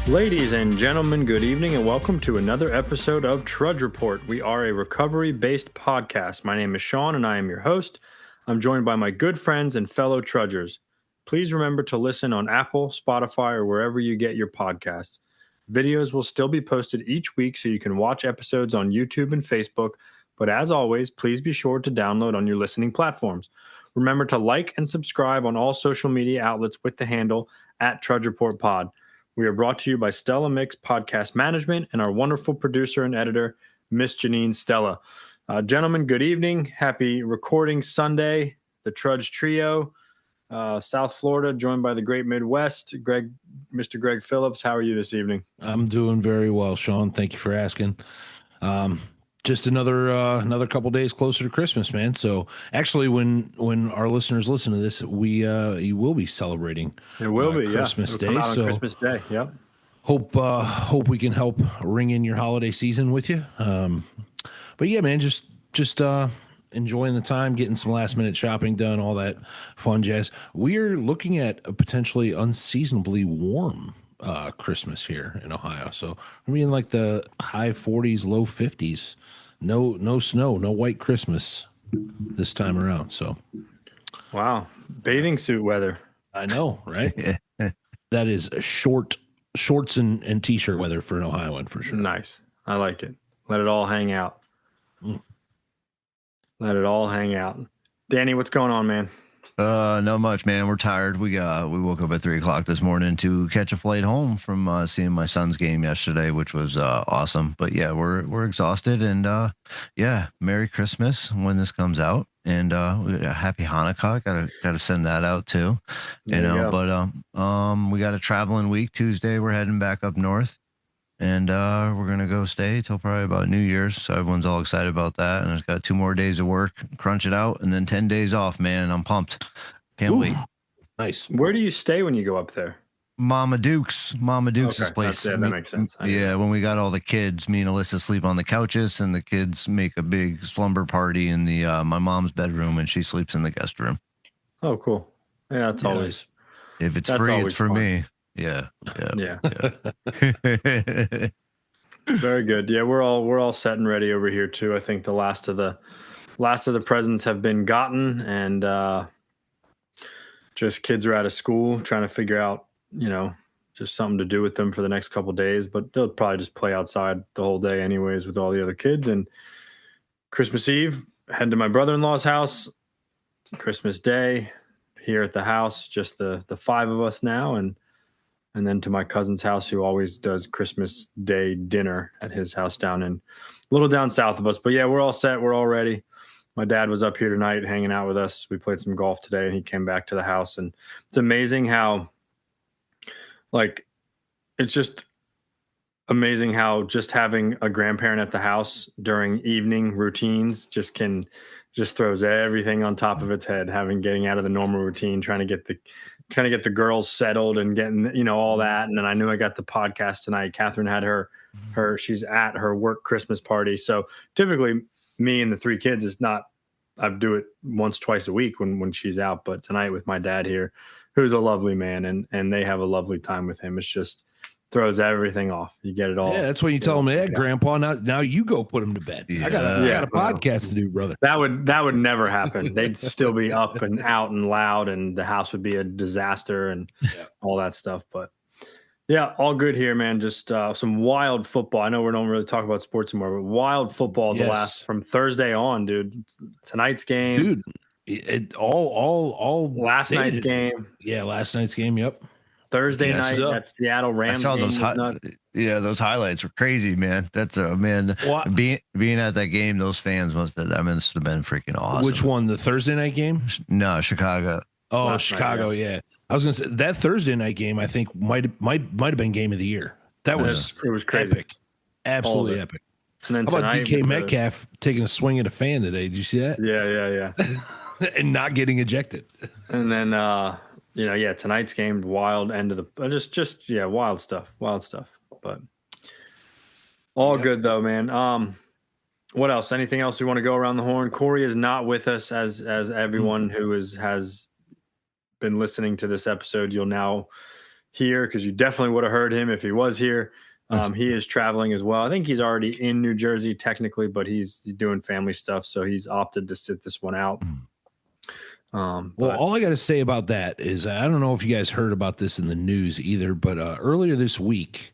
Ladies and gentlemen, good evening and welcome to another episode of Trudge Report. We are a recovery-based podcast. My name is Sean and I am your host. I'm joined by my good friends and fellow trudgers. Please remember to listen on Apple, Spotify, or wherever you get your podcasts. Videos will still be posted each week so you can watch episodes on YouTube and Facebook, but as always, please be sure to download on your listening platforms. Remember to like and subscribe on all social media outlets with the handle @TrudgeReportPod. We are brought to you by Stella Mix Podcast Management and our wonderful producer and editor, Miss Janine Stella. Gentlemen, good evening. Happy recording Sunday. The Trudge Trio, South Florida, joined by the Great Midwest. Mr. Greg Phillips, how are you this evening? I'm doing very well, Sean. Thank you for asking. Just another couple days closer to Christmas, man. So actually, when our listeners listen to this, you will be celebrating. It will be Christmas Day. Come out on so Christmas Day. Yep. Hope we can help ring in your holiday season with you. But yeah, man, just enjoying the time, getting some last minute shopping done, all that fun jazz. We're looking at a potentially unseasonably warm Christmas here in Ohio. So I mean, like the high 40s, low 50s. No snow, no white Christmas this time around. So, wow, bathing suit weather. I know, right? That is shorts and t-shirt weather for an Ohioan for sure. Nice, I like it. Let it all hang out. Let it all hang out. Danny, what's going on, man? Not much, man. We're tired. We woke up at 3:00 this morning to catch a flight home from seeing my son's game yesterday, which was awesome. But yeah, we're exhausted, and yeah, Merry Christmas when this comes out, and Happy Hanukkah. Gotta send that out too, you know. But we got a traveling week. Tuesday we're heading back up north, and we're gonna go stay till probably about New Year's. So everyone's all excited about that, and it's got 2 more days of work, crunch it out, and then 10 days off, man. I'm pumped. Can't wait. Nice. Where do you stay when you go up there? Mama Duke's place. That makes sense. Yeah, when we got all the kids, me and Alyssa sleep on the couches, and the kids make a big slumber party in the my mom's bedroom, and she sleeps in the guest room. Oh, cool. Yeah, it's always. If it's free, it's for me. Yeah. Very good. Yeah, we're all set and ready over here too. I think the last of the presents have been gotten, and just kids are out of school trying to figure out, just something to do with them for the next couple of days. But they'll probably just play outside the whole day anyways with all the other kids. And Christmas Eve, head to my brother-in-law's house. Christmas Day here at the house, just the 5 of us now, and then to my cousin's house, who always does Christmas Day dinner at his house a little down south of us. But yeah, we're all set. We're all ready. My dad was up here tonight hanging out with us. We played some golf today, and he came back to the house. And it's amazing how, it's just amazing how just having a grandparent at the house during evening routines just throws everything on top of its head. Getting out of the normal routine, trying to get the girls settled and getting, all that. And then I knew I got the podcast tonight. Catherine had she's at her work Christmas party. So typically me and the 3 kids I do it once, twice a week when she's out. But tonight with my dad here, who's a lovely man, and they have a lovely time with him. It's just throws everything off. You get it all. Yeah, that's what you tell them, hey, Grandpa, now you go put them to bed. Yeah. I got a podcast to do, brother. That would never happen. They'd still be up and out and loud, and the house would be a disaster and all that stuff. But yeah, all good here, man. Just some wild football. I know we don't really talk about sports anymore, but wild football from Thursday on, dude. Tonight's game, dude. All last night's game. Yeah, last night's game. Yep. Thursday night, that Seattle Rams. I saw those highlights were crazy, man. That's man. Being at that game, those fans must have been freaking awesome. Which one? The Thursday night game? No, Chicago. Oh, last Chicago, night, yeah. I was gonna say that Thursday night game, I think might have been game of the year. It was crazy. Epic. Absolutely epic. And then how about DK Metcalf taking a swing at a fan today? Did you see that? Yeah. And not getting ejected. And then tonight's game, wild end of the wild stuff. But all good though, man. What else? Anything else we want to go around the horn? Corey is not with us, as everyone who has been listening to this episode, you'll now here because you definitely would have heard him if he was here. He is traveling as well. I think he's already in New Jersey technically, but he's doing family stuff, so he's opted to sit this one out. Well, all I got to say about that is I don't know if you guys heard about this in the news either, but earlier this week,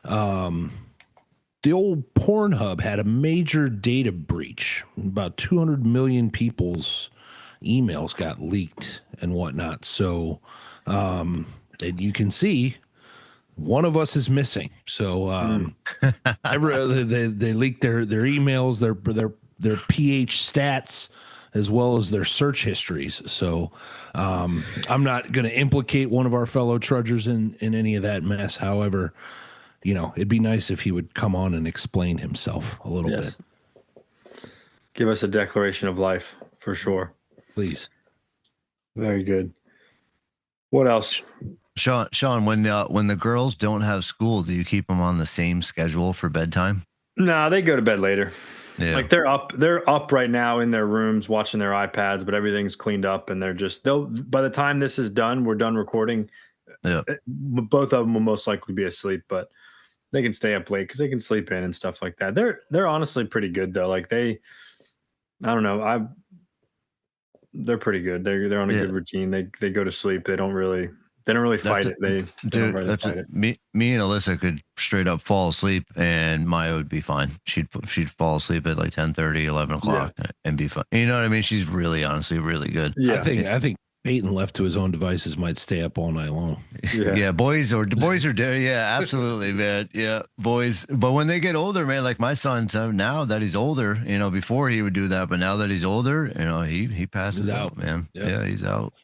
the old Pornhub had a major data breach. About 200 million people's emails got leaked and whatnot. So, and you can see one of us is missing. So, they leaked their emails, their pH stats, as well as their search histories. So, I'm not going to implicate one of our fellow trudgers in any of that mess. However, it'd be nice if he would come on and explain himself a little bit. Give us a declaration of life for sure. Please. Very good. What else? Sean, when the girls don't have school, do you keep them on the same schedule for bedtime? No, they go to bed later. Yeah. Like they're up right now in their rooms watching their iPads, but everything's cleaned up and they'll by the time this is done, we're done recording. Yeah. Both of them will most likely be asleep, but they can stay up late because they can sleep in and stuff like that. They're honestly pretty good though. Like I don't know. They're pretty good. They're on a good routine. They go to sleep. They don't really fight it. They don't really fight it. Me and Alyssa could straight up fall asleep and Maya would be fine. She'd fall asleep at like 10:30, 11 o'clock and be fine. You know what I mean? She's honestly really good. Yeah. I think Peyton, left to his own devices, might stay up all night long. Yeah, boys are there. Yeah, absolutely, man. Yeah, boys. But when they get older, man, like my son, so now that he's older, before he would do that, but now that he's older, he passes out, man. Yep. Yeah, he's out.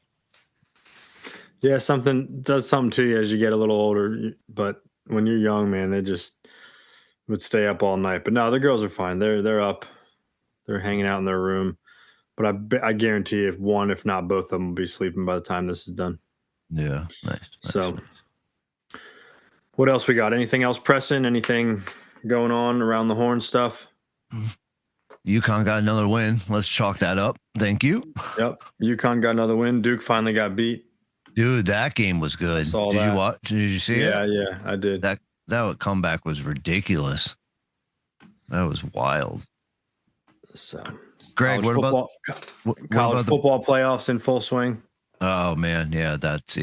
Yeah, something does something to you as you get a little older. But when you're young, man, they just would stay up all night. But no, the girls are fine. They're up. They're hanging out in their room. But I guarantee if one, if not both of them, will be sleeping by the time this is done. Yeah, nice. So, what else we got? Anything else pressing? Anything going on around the horn stuff? UConn got another win. Let's chalk that up. Thank you. Yep. UConn got another win. Duke finally got beat. Dude, that game was good. Did you watch? Did you see it? Yeah, I did. That comeback was ridiculous. That was wild. So, Greg, college football playoffs in full swing? Oh man, yeah, let's.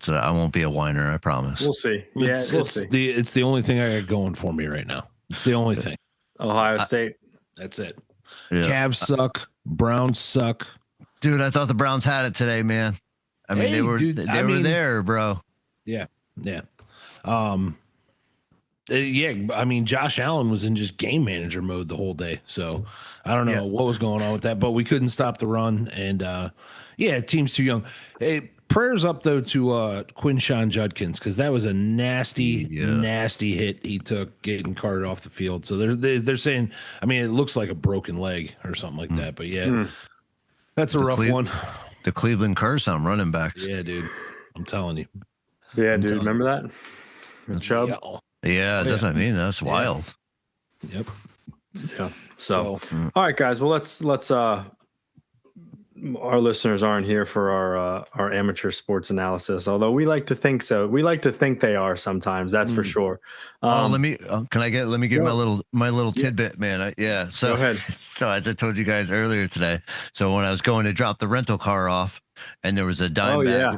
I won't be a whiner, I promise. We'll see. Yeah, we'll see. It's the only thing I got going for me right now. It's the only thing. Ohio State. That's it. Yeah. Cavs suck. Browns suck. Dude, I thought the Browns had it today, man. I mean, they were there, bro. Yeah. I mean, Josh Allen was in just game manager mode the whole day. So I don't know what was going on with that, but we couldn't stop the run. And team's too young. Hey, prayers up though to Quinshawn Judkins, because that was a nasty hit he took getting carted off the field. So they're saying, I mean, it looks like a broken leg or something like that. But that's a rough one. The Cleveland curse on running backs. Yeah, dude. I'm telling you. Yeah, dude. Remember that? The Chubb? Yeah, that's what I mean. That's wild. Yep. Yeah. So, all right, guys. Well, let's our listeners aren't here for our amateur sports analysis, although we like to think so. We like to think they are sometimes. That's for sure. Let me give my little tidbit, man. So, go ahead. So as I told you guys earlier today, so when I was going to drop the rental car off, and there was a dime bag.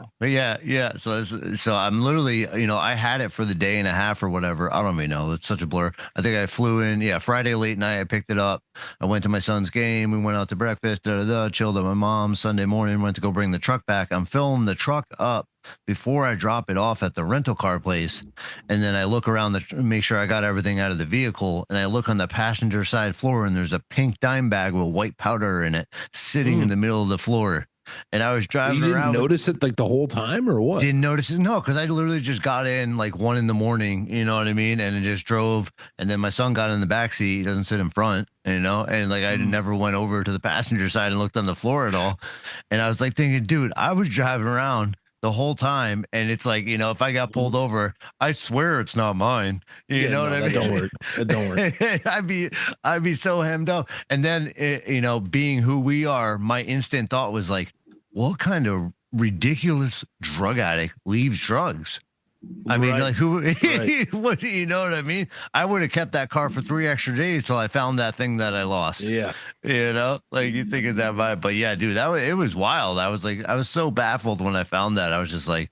Yeah. So I'm literally, I had it for the day and a half or whatever. I don't even know. It's such a blur. I think I flew in. Friday late night. I picked it up. I went to my son's game. We went out to breakfast. Chilled at my mom's. Sunday morning, went to go bring the truck back. I'm filling the truck up before I drop it off at the rental car place. And then I look around make sure I got everything out of the vehicle. And I look on the passenger side floor, and there's a pink dime bag with white powder in it sitting in the middle of the floor. And I was driving around. You didn't notice it like the whole time or what? Didn't notice it. No, because I literally just got in like 1 a.m. You know what I mean? And it just drove. And then my son got in the back seat. He doesn't sit in front, and like I never went over to the passenger side and looked on the floor at all. And I was like thinking, dude, I was driving around the whole time, and it's like, if I got pulled over, I swear it's not mine. You know what I mean? That don't work. I'd be so hemmed up. And then being who we are, my instant thought was like, what kind of ridiculous drug addict leaves drugs? I mean, Right. like who, Right. what do you know what I mean? I would have kept that car for 3 extra days till I found that thing that I lost. Yeah. Like you think of that vibe, but yeah, dude, it was wild. I was like, I was so baffled when I found that. I was just like,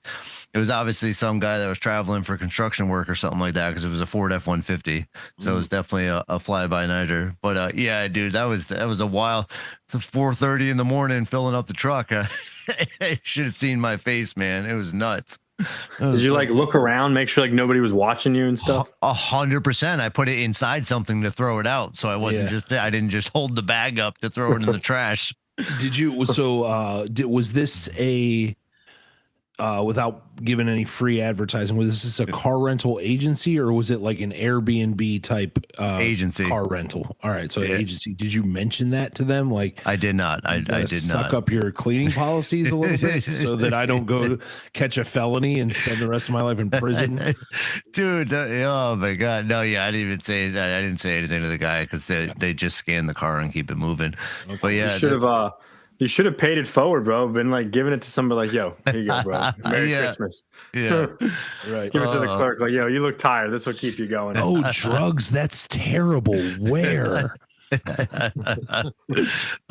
it was obviously some guy that was traveling for construction work or something like that because it was a Ford F-150, so it was definitely a fly by nighter. But yeah, dude, that was a wild. It's 4:30 in the morning filling up the truck. I should have seen my face, man. It was nuts. Did you like look around, make sure like nobody was watching you and stuff? 100%. I put it inside something to throw it out, so I wasn't I didn't just hold the bag up to throw it in the trash. Did you? So, was this a? Without giving any free advertising, was this a car rental agency or was it like an Airbnb type Agency. car rental? All right, so Yeah. agency. Did you mention that to them? Like, I did not. I did suck not. up your cleaning policies a little bit so that I don't go catch a felony and spend the rest of my life in prison. Dude, oh my god, no, yeah, I didn't even say that. I didn't say anything to the guy because they just scan the car and keep it moving. Okay. But yeah, you should have paid it forward, bro. Been like giving it to somebody like, yo, here you go, bro. Merry Christmas. Yeah. Right. Give it to the clerk, like, yo, you look tired. This will keep you going. Oh, drugs. That's terrible. Where?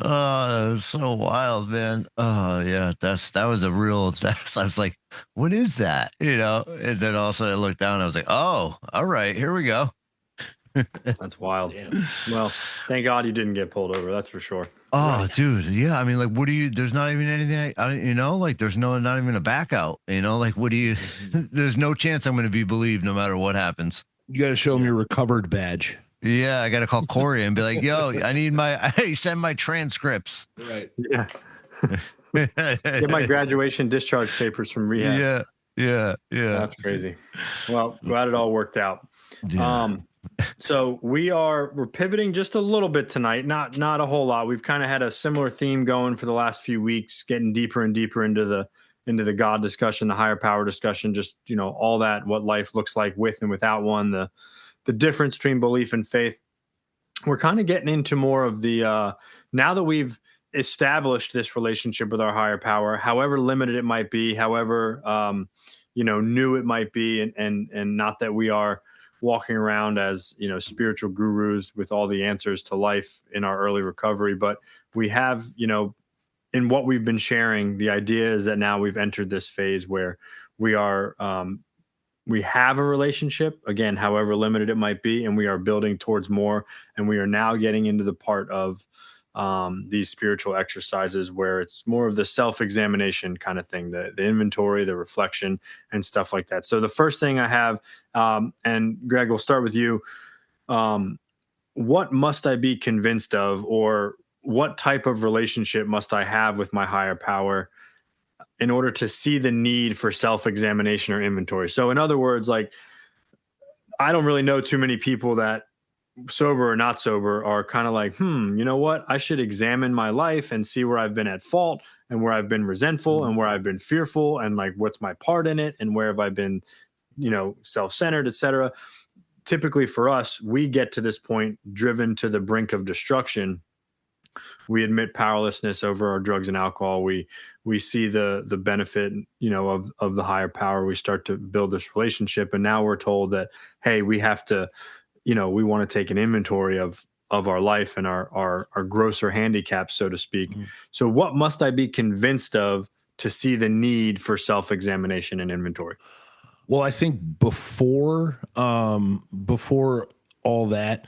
Oh, that's so wild, man. Oh yeah, that was a real I was like, what is that? And then all of a sudden I looked down and I was like, oh, all right, here we go. That's wild. Damn. Well, thank God you didn't get pulled over. That's for sure. Oh, Right. dude. Yeah. I mean, like, there's not even anything, like there's not even a back out, like, there's no chance I'm going to be believed no matter what happens. You got to show them your recovered badge. Yeah. I got to call Corey and be like, yo, I need send my transcripts. Right. Yeah. Get my graduation discharge papers from rehab. Yeah. That's crazy. Well, glad it all worked out. Yeah. So we're pivoting just a little bit tonight, not a whole lot. We've kind of had a similar theme going for the last few weeks, getting deeper and deeper into the God discussion, the higher power discussion, just, all that, what life looks like with and without one, the difference between belief and faith. We're kind of getting into more of the, now that we've established this relationship with our higher power, however limited it might be, however, new it might be, and not that we are walking around as, spiritual gurus with all the answers to life in our early recovery. But we have, in what we've been sharing, the idea is that now we've entered this phase where we are, we have a relationship, again, however limited it might be, and we are building towards more. And we are now getting into the part of these spiritual exercises where it's more of the self-examination kind of thing, the inventory, the reflection, and stuff like that. So the first thing I have, and Greg, we'll start with you. What must I be convinced of, or what type of relationship must I have with my higher power in order to see the need for self-examination or inventory? So in other words, like, I don't really know too many people that, sober or not sober, are kind of like, you know what? I should examine my life and see where I've been at fault and where I've been resentful and where I've been fearful and like what's my part in it and where have I been, self-centered, etc. Typically for us, we get to this point driven to the brink of destruction. We admit powerlessness over our drugs and alcohol. We see the benefit, of the higher power. We start to build this relationship, and now we're told that, hey, we have to, we want to take an inventory of our life and our grosser handicaps, so to speak. Mm-hmm. So what must I be convinced of to see the need for self-examination and inventory? Well, I think before all that,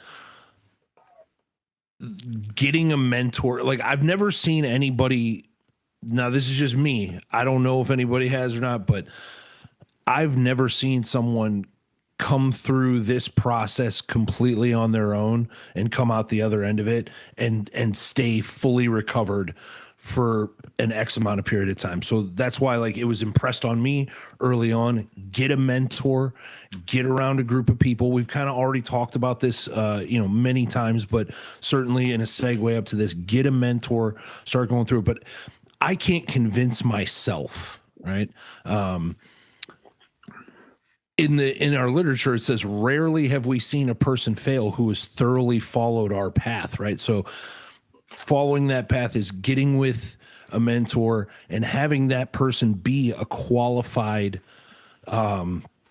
getting a mentor, like, I've never seen anybody, now this is just me, I don't know if anybody has or not, but I've never seen someone come through this process completely on their own and come out the other end of it and stay fully recovered for an X amount of period of time. So that's why, like, it was impressed on me early on, get a mentor, get around a group of people. We've kind of already talked about this, many times, but certainly in a segue up to this, get a mentor, start going through it. But I can't convince myself, right? In our literature, it says, rarely have we seen a person fail who has thoroughly followed our path, right? So following that path is getting with a mentor and having that person be a qualified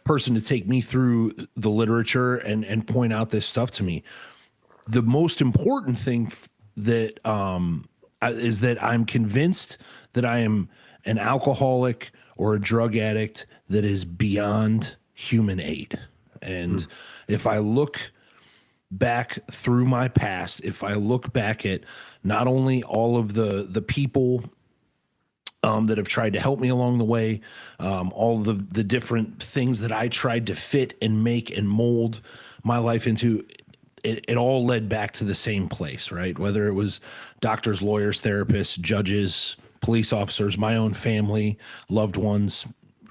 person to take me through the literature and point out this stuff to me. The most important thing that is that I'm convinced that I am an alcoholic or a drug addict that is beyond human aid. And if I look back through my past, if I look back at not only all of the people that have tried to help me along the way, all the different things that I tried to fit and make and mold my life into, it all led back to the same place, right? Whether it was doctors, lawyers, therapists, judges, police officers, my own family, loved ones,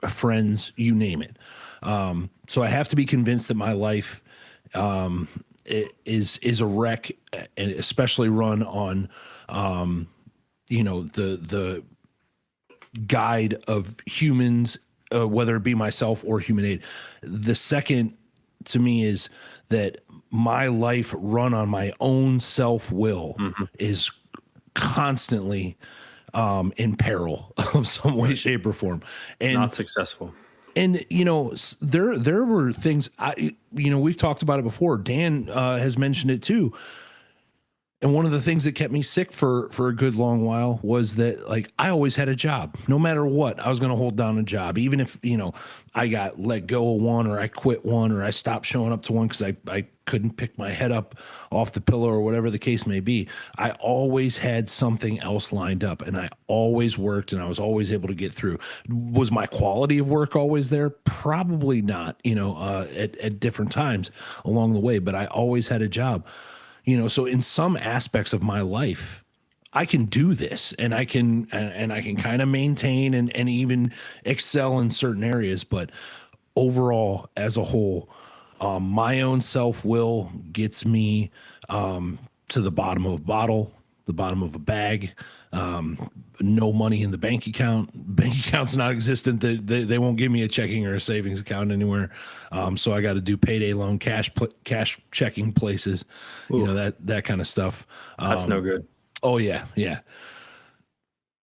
friends, you name it. So I have to be convinced that my life is a wreck, and especially run on, the guide of humans, whether it be myself or human aid. The second to me is that my life run on my own self-will is constantly in peril of some way, shape, or form, and Not successful. And there were things we've talked about it before. Dan has mentioned it too. And one of the things that kept me sick for a good long while was that, like, I always had a job. No matter what, I was going to hold down a job. Even if, I got let go of one, or I quit one, or I stopped showing up to one because I couldn't pick my head up off the pillow, or whatever the case may be. I always had something else lined up, and I always worked, and I was always able to get through. Was my quality of work always there? Probably not, at different times along the way, but I always had a job. So in some aspects of my life, I can do this, and I can kind of maintain and even excel in certain areas. But overall, as a whole, my own self-will gets me to the bottom of a bottle, the bottom of a bag, no money in the bank account. Bank account's not existent. They won't give me a checking or a savings account anywhere. So I got to do payday loan, cash checking places, Ooh. that kind of stuff. That's no good. Oh yeah. Yeah.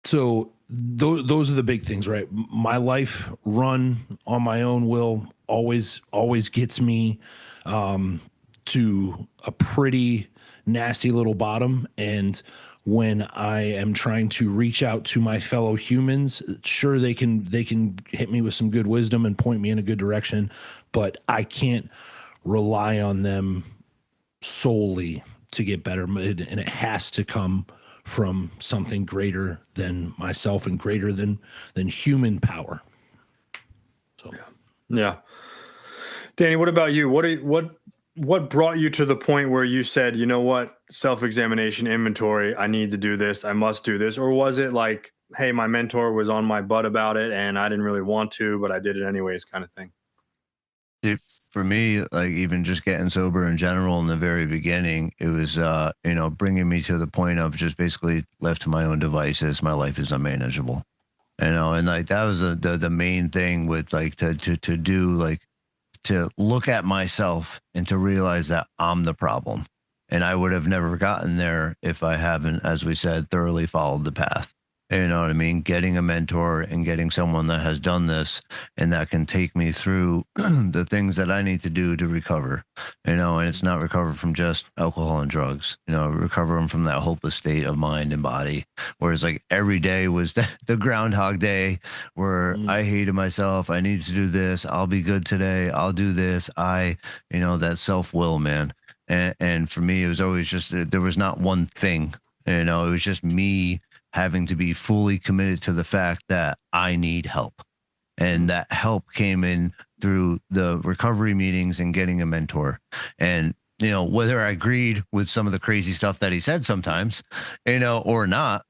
So those are the big things, right? My life run on my own will always gets me to a pretty nasty little bottom. And when I am trying to reach out to my fellow humans, sure, they can hit me with some good wisdom and point me in a good direction, but I can't rely on them solely to get better. And it has to come from something greater than myself and greater than human power. So Yeah. Danny, what about you? What brought you to the point where you said, you know what, self-examination, inventory, I need to do this, I must do this? Or was it like, hey, my mentor was on my butt about it and I didn't really want to, but I did it anyways, kind of thing? Dude, for me, like, even just getting sober in general in the very beginning, it was, bringing me to the point of just basically left to my own devices. My life is unmanageable, and like that was the main thing with, like, to do, like, to look at myself and to realize that I'm the problem. And I would have never gotten there if I haven't, as we said, thoroughly followed the path. You know what I mean? Getting a mentor and getting someone that has done this and that can take me through the things that I need to do to recover, and it's not recover from just alcohol and drugs, recover from that hopeless state of mind and body. Whereas, like, every day was the Groundhog Day where I hated myself. I need to do this. I'll be good today. I'll do this. That self-will, man. And for me, it was always just, there was not one thing, it was just me having to be fully committed to the fact that I need help. And that help came in through the recovery meetings and getting a mentor. And, whether I agreed with some of the crazy stuff that he said sometimes, or not,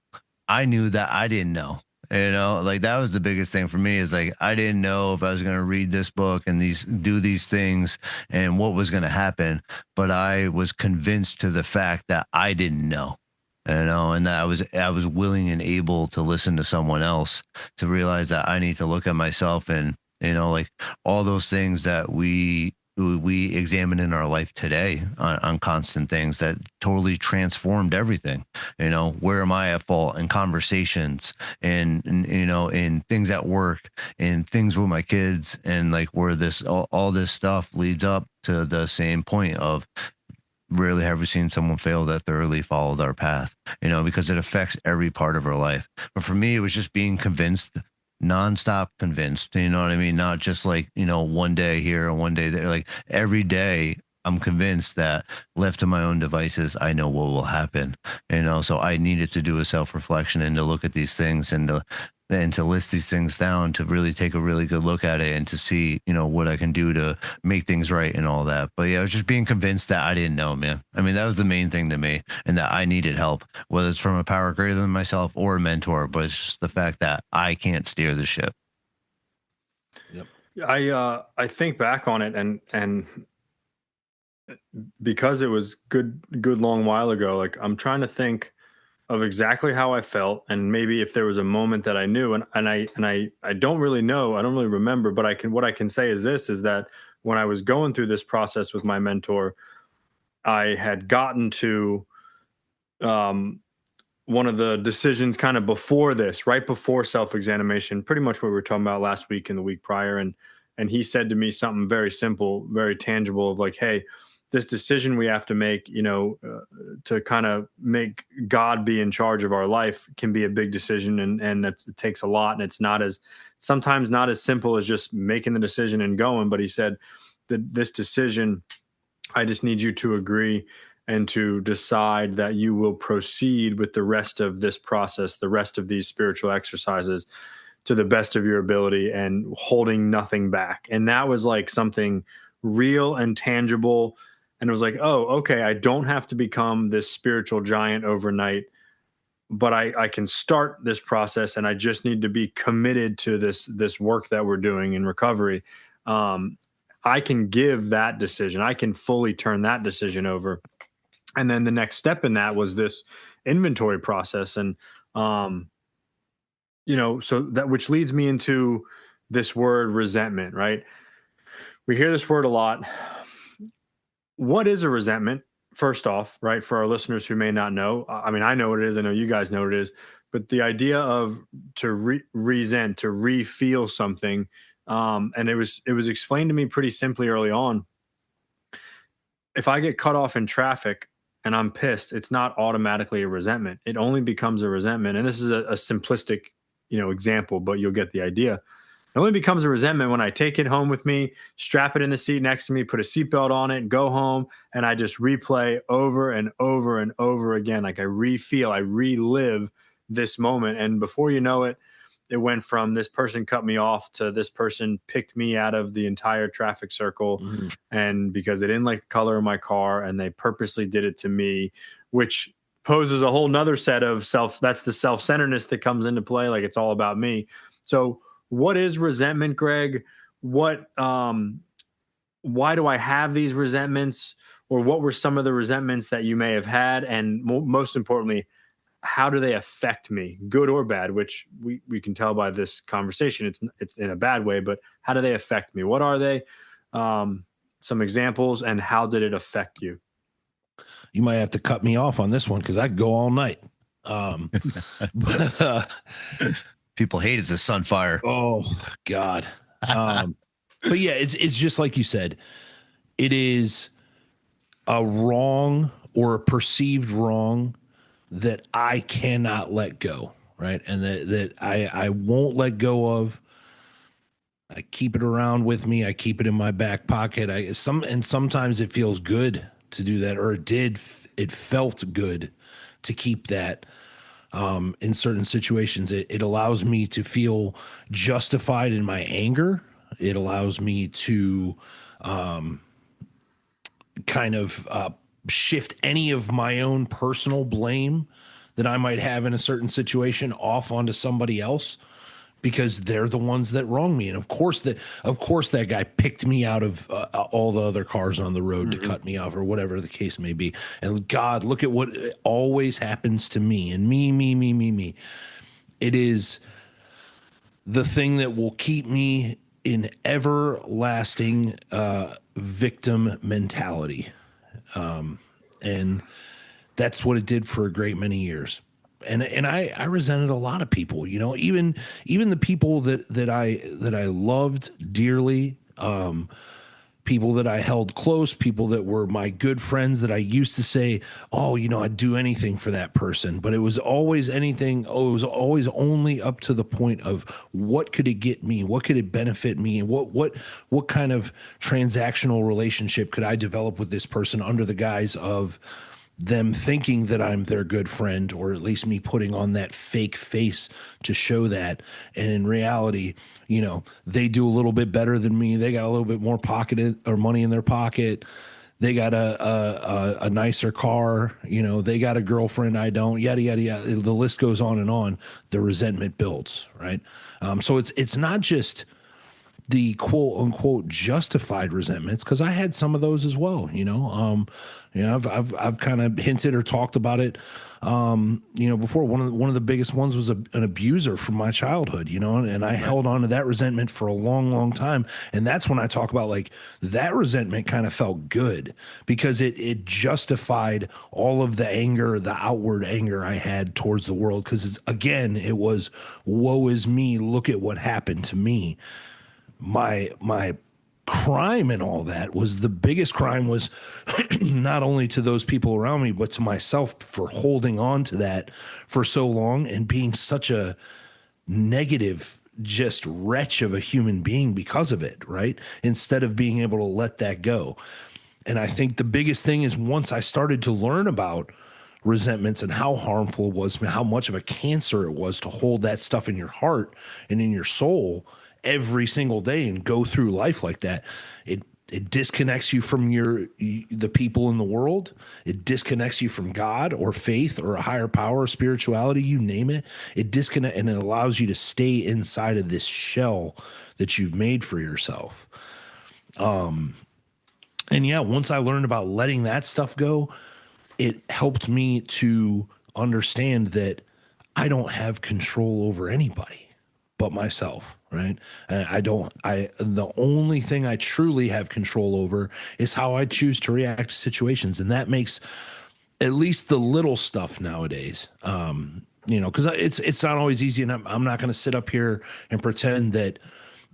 I knew that I didn't know. Like, that was the biggest thing for me, is like, I didn't know if I was going to read this book and do these things and what was going to happen. But I was convinced to the fact that I didn't know. And that I was willing and able to listen to someone else to realize that I need to look at myself and, like, all those things that we we examine in our life today on constant things that totally transformed everything. Where am I at fault in conversations and in things at work and things with my kids, and like where this all this stuff leads up to the same point of rarely have we seen someone fail that thoroughly followed our path, because it affects every part of our life. But for me, it was just being convinced, nonstop convinced, you know what I mean? Not just like, one day here and one day there, like every day. I'm convinced that left to my own devices, I know what will happen. So I needed to do a self reflection and to look at these things and to list these things down, to really take a really good look at it and to see, what I can do to make things right and all that. But yeah, I was just being convinced that I didn't know, man. I mean, that was the main thing to me, and that I needed help, whether it's from a power greater than myself or a mentor. But it's just the fact that I can't steer the ship. Yep. I think back on it, and because it was good long while ago, like I'm trying to think of exactly how I felt, and maybe if there was a moment that I knew, and I don't really know, I don't really remember, but what I can say is this, is that when I was going through this process with my mentor, I had gotten to one of the decisions kind of before this, right before self-examination, pretty much what we were talking about last week and the week prior, and he said to me something very simple, very tangible, of like, hey, this decision we have to make, to kind of make God be in charge of our life can be a big decision, and it takes a lot, and it's sometimes not as simple as just making the decision and going. But he said that this decision, I just need you to agree and to decide that you will proceed with the rest of this process, the rest of these spiritual exercises, to the best of your ability and holding nothing back. And that was like something real and tangible. And it was like, oh, okay, I don't have to become this spiritual giant overnight, but I can start this process, and I just need to be committed to this work that we're doing in recovery. I can give that decision. I can fully turn that decision over. And then the next step in that was this inventory process. And, so that, which leads me into this word resentment, right? We hear this word a lot. What is a resentment? First off, right, for our listeners who may not know, I mean, I know what it is. I know you guys know what it is, but the idea of to resent, to re-feel something, and it was explained to me pretty simply early on. If I get cut off in traffic and I'm pissed, it's not automatically a resentment. It only becomes a resentment. And this is a simplistic, example, but you'll get the idea. It only becomes a resentment when I take it home with me, strap it in the seat next to me, put a seatbelt on it, go home, and I just replay over and over and over again. Like I relive this moment. And before you know it, it went from this person cut me off to this person picked me out of the entire traffic circle. Mm-hmm. And because they didn't like the color of my car, and they purposely did it to me, which poses a whole nother set of that's the self-centeredness that comes into play. Like it's all about me. So what is resentment, Greg? Why do I have these resentments? Or what were some of the resentments that you may have had? And most importantly, how do they affect me, good or bad? Which we can tell by this conversation, it's in a bad way, but how do they affect me? What are they? Some examples, and how did it affect you? You might have to cut me off on this one, because I could go all night. People hated the Sunfire. Oh God. But yeah, it's just like you said, it is a wrong or a perceived wrong that I cannot let go, right? And that I won't let go of. I keep it around with me. I keep it in my back pocket. Sometimes it feels good to do that, or it felt good to keep that. In certain situations, it allows me to feel justified in my anger. It allows me to kind of shift any of my own personal blame that I might have in a certain situation off onto somebody else, because they're the ones that wronged me. And of course that guy picked me out of all the other cars on the road, mm-hmm. to cut me off, or whatever the case may be. And God, look at what always happens to me, and me. It is the thing that will keep me an everlasting victim mentality. And that's what it did for a great many years. And I resented a lot of people, you know, even the people that I loved dearly, people that I held close, people that were my good friends that I used to say, oh, you know, I'd do anything for that person. But it was always anything. Oh, it was always only up to the point of what could it get me? What could it benefit me? And what kind of transactional relationship could I develop with this person under the guise of them thinking that I'm their good friend, or at least me putting on that fake face to show that. And in reality, you know, they do a little bit better than me. They got a little bit more pocket or money in their pocket. They got a nicer car. You know, they got a girlfriend. I don't. Yada yada yada. The list goes on and on. The resentment builds, right? So it's not just the quote unquote justified resentments, because I had some of those as well. I've kind of hinted or talked about it. Before, one of the biggest ones was an abuser from my childhood. And I held on to that resentment for a long, long time. And that's when I talk about, like, that resentment kind of felt good because it justified all of the anger, the outward anger I had towards the world. Because it was woe is me. Look at what happened to me. My crime and all that was, the biggest crime was not only to those people around me, but to myself for holding on to that for so long and being such a negative, just wretch of a human being because of it, right? Instead of being able to let that go. And I think the biggest thing is, once I started to learn about resentments and how harmful it was, how much of a cancer it was to hold that stuff in your heart and in your soul every single day and go through life like that, it disconnects you from the people in the world. It disconnects you from God or faith or a higher power, spirituality, you name it. It disconnects, and it allows you to stay inside of this shell that you've made for yourself. And yeah, once I learned about letting that stuff go, it helped me to understand that I don't have control over anybody but myself, right? The only thing I truly have control over is how I choose to react to situations. And that makes at least the little stuff nowadays, because it's not always easy. And I'm not going to sit up here and pretend that,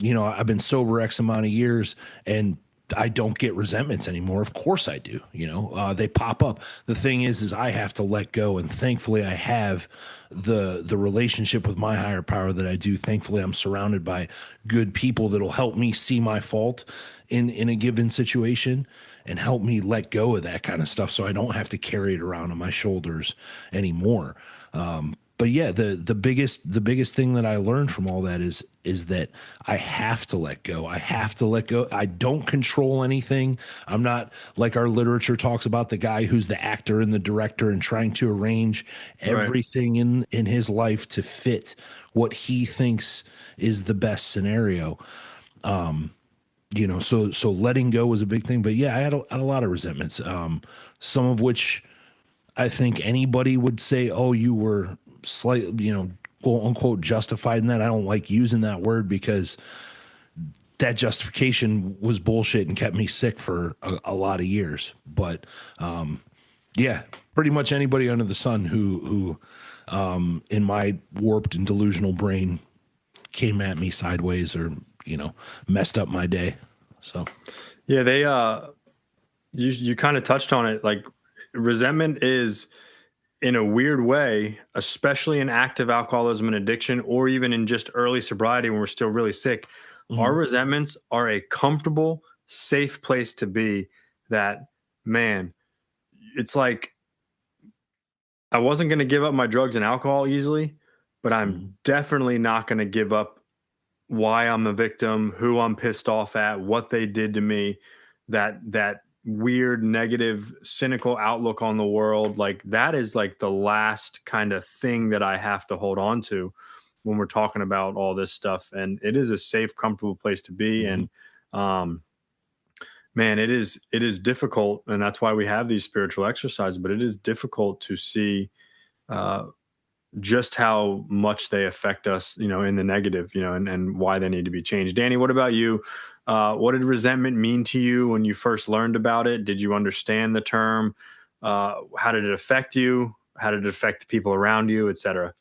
I've been sober X amount of years and I don't get resentments anymore. Of course I do. They pop up. The thing is I have to let go. And thankfully I have the relationship with my higher power that I do. Thankfully I'm surrounded by good people that'll help me see my fault in a given situation and help me let go of that kind of stuff, so I don't have to carry it around on my shoulders anymore. But yeah, the biggest thing that I learned from all that is that I have to let go. I have to let go. I don't control anything. I'm not, like our literature talks about, the guy who's the actor and the director and trying to arrange everything in his life to fit what he thinks is the best scenario. So letting go was a big thing. But yeah, I had a lot of resentments, some of which I think anybody would say, oh, you were slightly, quote unquote, justified in that. I don't like using that word because that justification was bullshit and kept me sick for a lot of years. But yeah, pretty much anybody under the sun who in my warped and delusional brain came at me sideways or, messed up my day. So yeah, they you kind of touched on it. Like, resentment is, in a weird way, especially in active alcoholism and addiction, or even in just early sobriety when we're still really sick, our resentments are a comfortable, safe place to be. That, man, it's like, I wasn't going to give up my drugs and alcohol easily, but I'm definitely not going to give up why I'm a victim, who I'm pissed off at, what they did to me, that weird, negative, cynical outlook on the world. Like, that is like the last kind of thing that I have to hold on to when we're talking about all this stuff. And it is a safe, comfortable place to be. And, man, it is difficult. And that's why we have these spiritual exercises, but it is difficult to see, just how much they affect us, in the negative, and why they need to be changed. Danny, what about you? What did resentment mean to you when you first learned about it? Did you understand the term? How did it affect you? How did it affect the people around you, etc.?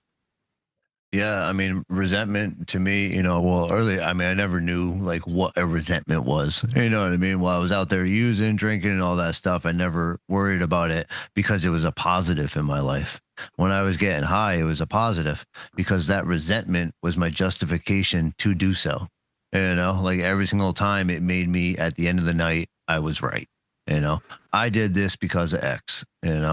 Yeah, I mean, resentment to me, well, early, I mean, I never knew like what a resentment was. You know what I mean? While I was out there using, drinking, and all that stuff, I never worried about it because it was a positive in my life. When I was getting high, it was a positive because that resentment was my justification to do so. Like every single time it made me at the end of the night, I was right. You know, I did this because of X, and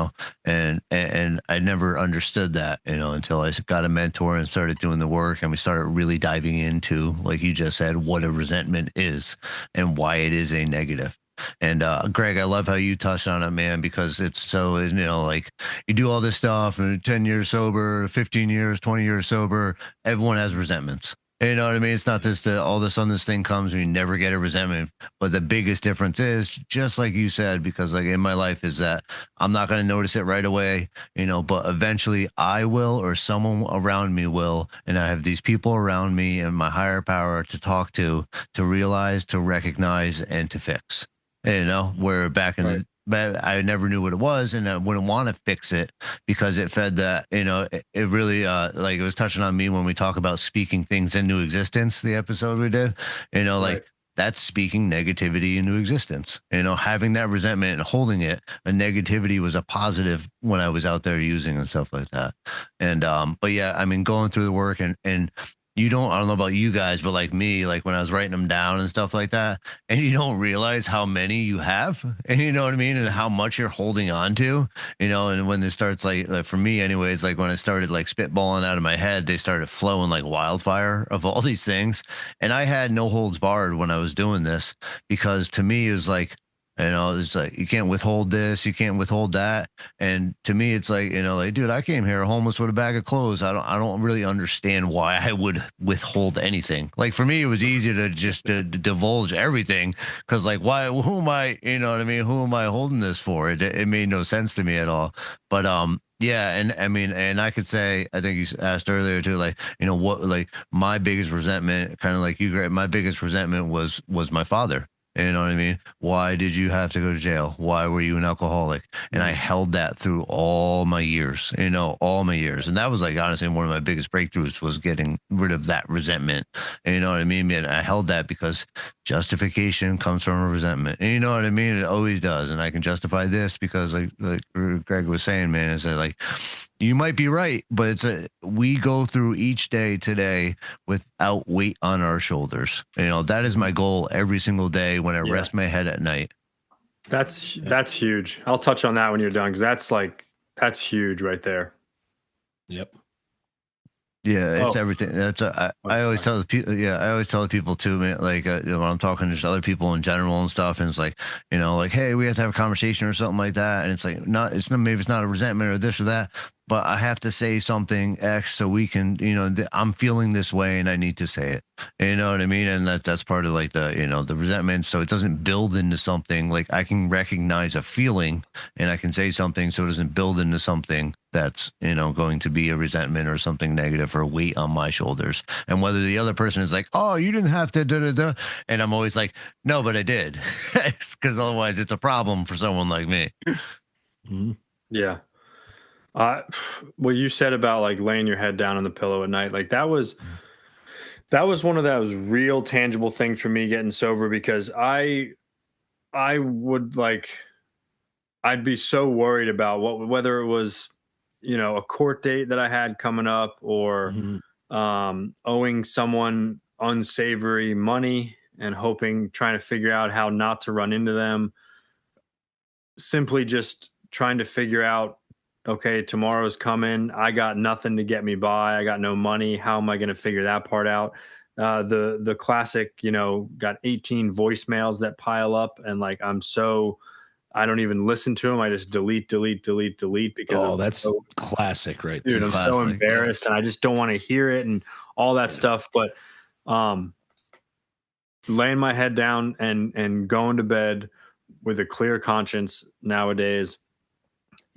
I never understood that, until I got a mentor and started doing the work, and we started really diving into, like you just said, what a resentment is and why it is a negative. And Greg, I love how you touched on it, man, because it's so, like you do all this stuff and 10 years sober, 15 years, 20 years sober, everyone has resentments. You know what I mean? It's not this all of a sudden this thing comes and you never get a resentment. But the biggest difference is just like you said, because like in my life is that I'm not going to notice it right away, but eventually I will, or someone around me will. And I have these people around me and my higher power to talk to realize, to recognize, and to fix. Where back in Right. the but I never knew what it was, and I wouldn't want to fix it because it fed that, it really, like it was touching on me when we talk about speaking things into existence, the episode we did, Right. like that's speaking negativity into existence, having that resentment and holding it. A negativity was a positive when I was out there using and stuff like that. And, but yeah, I mean, going through the work and, I don't know about you guys, but like me, like when I was writing them down and stuff like that, and you don't realize how many you have, and you know what I mean, and how much you're holding on to, and when it starts like for me anyways, like when I started like spitballing out of my head, they started flowing like wildfire of all these things. And I had no holds barred when I was doing this, because to me it was like, it's like you can't withhold this, you can't withhold that. And to me, it's like, like, dude, I came here homeless with a bag of clothes. I don't really understand why I would withhold anything. Like for me, it was easy to just to divulge everything, because like, why? Who am I? You know what I mean? Who am I holding this for? It made no sense to me at all. But yeah, and I mean, and I could say, I think you asked earlier too, like, what, like my biggest resentment, kind of like you, Greg, my biggest resentment was my father. You know what I mean? Why did you have to go to jail? Why were you an alcoholic? And I held that through all my years, all my years. And that was like, honestly, one of my biggest breakthroughs was getting rid of that resentment. And you know what I mean? And I held that because justification comes from a resentment. And you know what I mean? It always does. And I can justify this because like Greg was saying, man, is that like, you might be right, but we go through each day today without weight on our shoulders. That is my goal every single day when I Yeah. rest my head at night. That's huge. I'll touch on that when you're done, because that's huge right there. Yep. Yeah, it's Oh. everything. I always tell the people. Yeah, I always tell the people too, man. Like when I'm talking to just other people in general and stuff, and it's like, like, hey, we have to have a conversation or something like that, and it's like, maybe it's not a resentment or this or that, but I have to say something X so we can, I'm feeling this way and I need to say it. You know what I mean? And that's part of like the resentment. So it doesn't build into something. Like I can recognize a feeling and I can say something so it doesn't build into something that's, going to be a resentment or something negative or a weight on my shoulders. And whether the other person is like, oh, you didn't have to, da, da, da. And I'm always like, no, but I did. Because otherwise it's a problem for someone like me. Mm-hmm. Yeah. What you said about like laying your head down on the pillow at night, like that was one of those real tangible things for me getting sober, because I would like, I'd be so worried about whether it was, a court date that I had coming up, or Mm-hmm. owing someone unsavory money and trying to figure out how not to run into them. Simply just trying to figure out, okay, tomorrow's coming. I got nothing to get me by. I got no money. How am I going to figure that part out? The classic, got 18 voicemails that pile up, and like I don't even listen to them. I just delete because That's classic right there. dude, I'm so Classic, yeah. embarrassed and I just don't want to hear it and all that stuff. But laying my head down and going to bed with a clear conscience nowadays,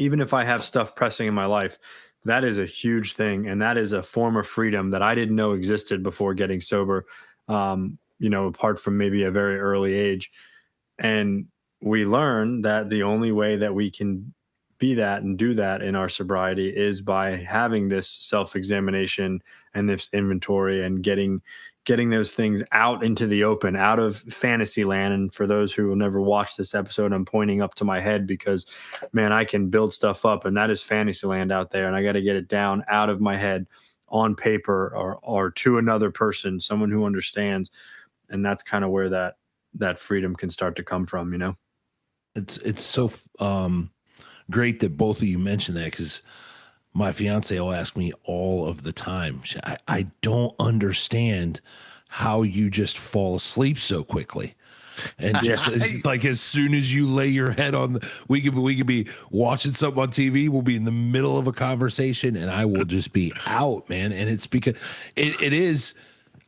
even if I have stuff pressing in my life, That is a huge thing. And that is a form of freedom that I didn't know existed before getting sober, apart from maybe a very early age. And we learn that the only way that we can be that and do that in our sobriety is by having this self-examination and this inventory and getting those things out into the open, out of fantasy land. And for those who will never watch this episode, I'm pointing up to my head because, man, I can build stuff up, and that is fantasy land out there. And I got to get it down out of my head on paper or to another person, someone who understands. And that's kind of where that freedom can start to come from, It's so great that both of you mentioned that, because my fiance will ask me all of the time, I don't understand how you just fall asleep so quickly. And just it's like as soon as you lay your head on we could be watching something on TV, we'll be in the middle of a conversation and I will just be out, man. And it's because it is,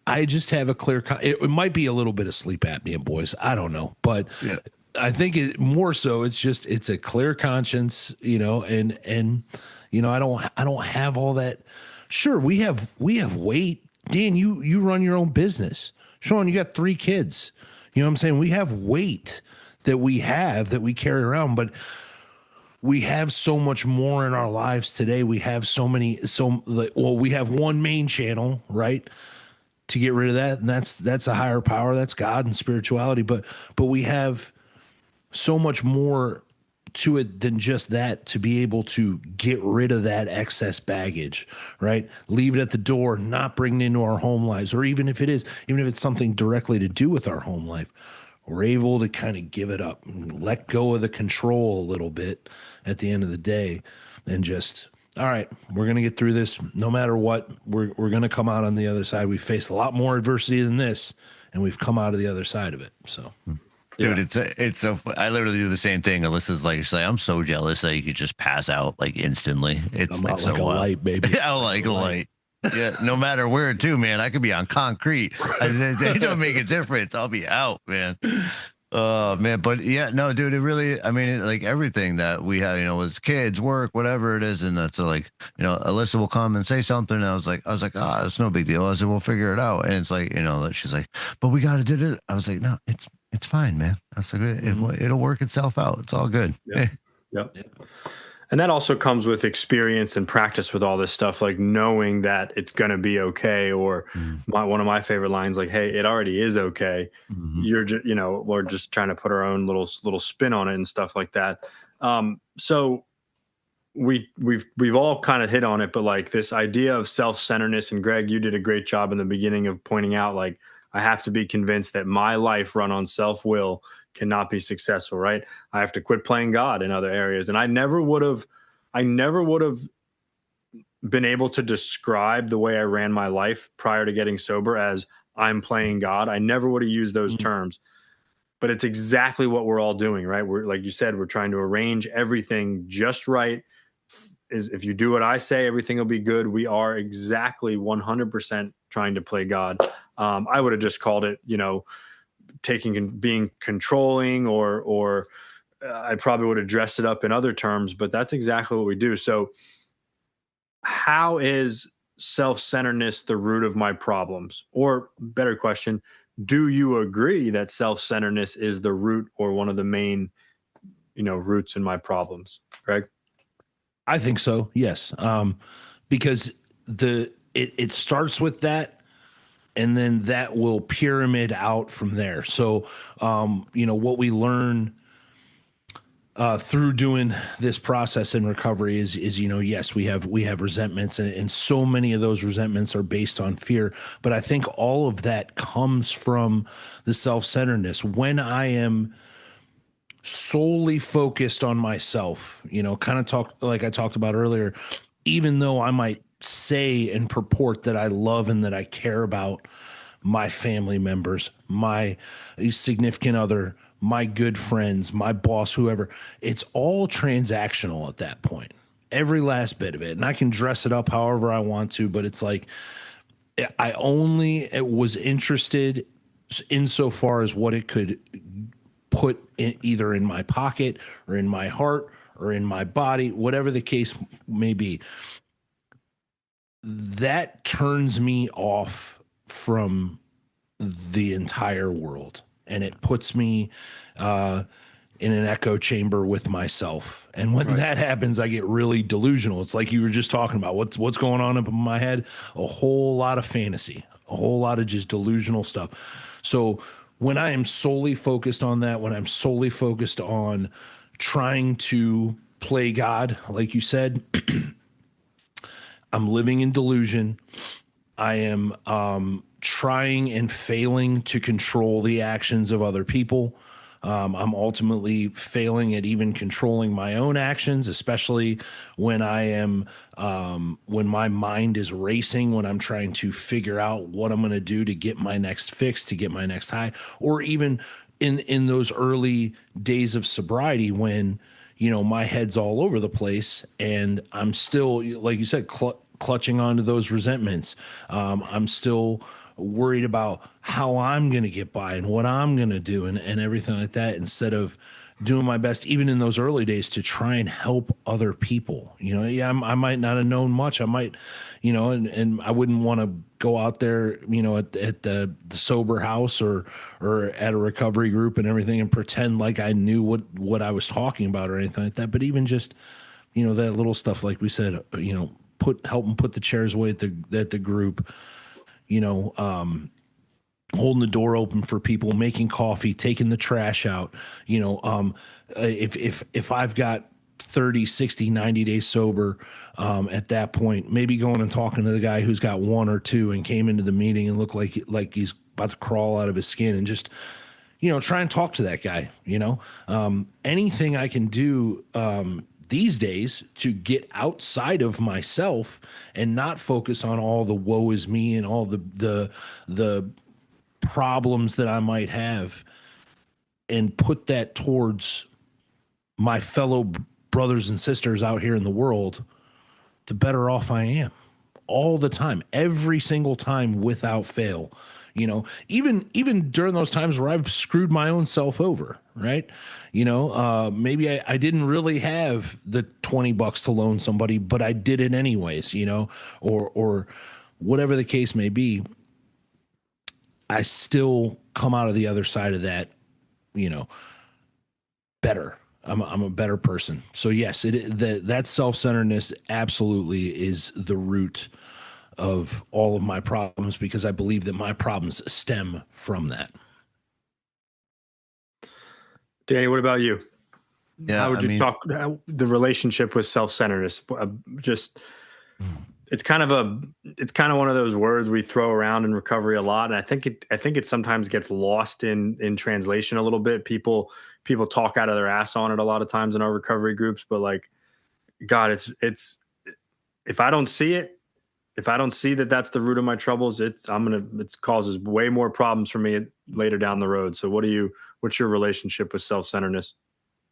I just have a clear it might be a little bit of sleep apnea, boys. I don't know, but yeah. I think more so it's a clear conscience, and I don't have all that. Sure, we have weight. Dan, you run your own business. Sean, you got 3 kids. You know what I'm saying? We have weight that we carry around, but we have so much more in our lives today. We have we have one main channel, right? To get rid of that, and that's a higher power, that's God and spirituality, but we have so much more to it than just that, to be able to get rid of that excess baggage, right? Leave it at the door, not bring it into our home lives, or even if it's something directly to do with our home life, we're able to kind of give it up and let go of the control a little bit at the end of the day, and just, all right, we're going to get through this no matter what. We're going to come out on the other side. We faced a lot more adversity than this, and we've come out of the other side of it. So dude, it's so I literally do the same thing. Alyssa's like, she's like, I'm so jealous that you could just pass out like instantly. It's I'm like out so like a light, baby. Yeah, like a light. Yeah, no matter where too, man. I could be on concrete. They don't make a difference. I'll be out, man. Oh man, but yeah, no, dude, it really, I mean, like everything that we have, with kids, work, whatever it is, and that's like, Alyssa will come and say something, and I was like, it's no big deal. I said, we'll figure it out, and it's like, she's like, but we got to do it. I was like, no, it's fine, man. That's like it'll work itself out. It's all good. Yep. And that also comes with experience and practice with all this stuff, like knowing that it's going to be okay. Or one of my favorite lines, like, hey, it already is okay. Mm-hmm. You're just, we're just trying to put our own little spin on it and stuff like that. So we've all kind of hit on it, but like this idea of self-centeredness, and Greg, you did a great job in the beginning of pointing out, like, I have to be convinced that my life run on self-will cannot be successful, right? I have to quit playing God in other areas. And I never would have been able to describe the way I ran my life prior to getting sober as I'm playing God. I never would have used those terms, but it's exactly what we're all doing, right? We're, like you said, we're trying to arrange everything just right. If you do what I say, everything will be good. We are exactly 100% trying to play God. I would have just called it, being controlling, or I probably would have dressed it up in other terms, but that's exactly what we do. So how is self-centeredness the root of my problems? Or better question, do you agree that self-centeredness is the root or one of the main, roots in my problems? Greg? I think so. Yes. Because it starts with that, and then that will pyramid out from there. So, what we learn through doing this process in recovery is yes, we have resentments, and so many of those resentments are based on fear. But I think all of that comes from the self-centeredness. When I am solely focused on myself, kind of like I talked about earlier, even though I might say and purport that I love and that I care about my family members, my significant other, my good friends, my boss, whoever, it's all transactional at that point. Every last bit of it. And I can dress it up however I want to, but it's like, I only was interested insofar as what it could put in, either in my pocket or in my heart or in my body, whatever the case may be. that turns me off from the entire world, and it puts me in an echo chamber with myself. And when that happens, I get really delusional. It's like you were just talking about what's going on up in my head. A whole lot of fantasy, a whole lot of just delusional stuff. So when I am solely focused on that, when I'm solely focused on trying to play God, like you said, I'm living in delusion. I am trying and failing to control the actions of other people. I'm ultimately failing at even controlling my own actions, especially when I am, when my mind is racing, when I'm trying to figure out what I'm going to do to get my next fix, to get my next high, or even in those early days of sobriety when, my head's all over the place and I'm still, like you said, clutching onto those resentments. I'm still worried about how I'm going to get by and what I'm going to do and everything like that, instead of doing my best, even in those early days, to try and help other people. I might not have known much. I might, and I wouldn't want to go out there, at the sober house or at a recovery group and everything and pretend like I knew what I was talking about or anything like that. But even just, that little stuff, like we said, help them put the chairs away at the group, holding the door open for people, making coffee, taking the trash out. If I've got 30, 60, 90 days sober, at that point, maybe going and talking to the guy who's got one or two and came into the meeting and looked like he's about to crawl out of his skin, and just, try and talk to that guy, anything I can do, these days to get outside of myself and not focus on all the woe is me and all the problems that I might have, and put that towards my fellow brothers and sisters out here in the world, the better off I am all the time, every single time without fail. Even during those times where I've screwed my own self over, right? Maybe I didn't really have the $20 to loan somebody, but I did it anyways, or whatever the case may be. I still come out of the other side of that, better. I'm a better person. So yes, that self-centeredness absolutely is the root of all of my problems, because I believe that my problems stem from that. Danny, what about you? Yeah, how would you talk the relationship with self-centeredness? It's kind of one of those words we throw around in recovery a lot, and I think it sometimes gets lost in translation a little bit. People talk out of their ass on it a lot of times in our recovery groups, but like, God, it's if I don't see it, if I don't see that that's the root of my troubles, it causes way more problems for me later down the road. So what's your relationship with self-centeredness?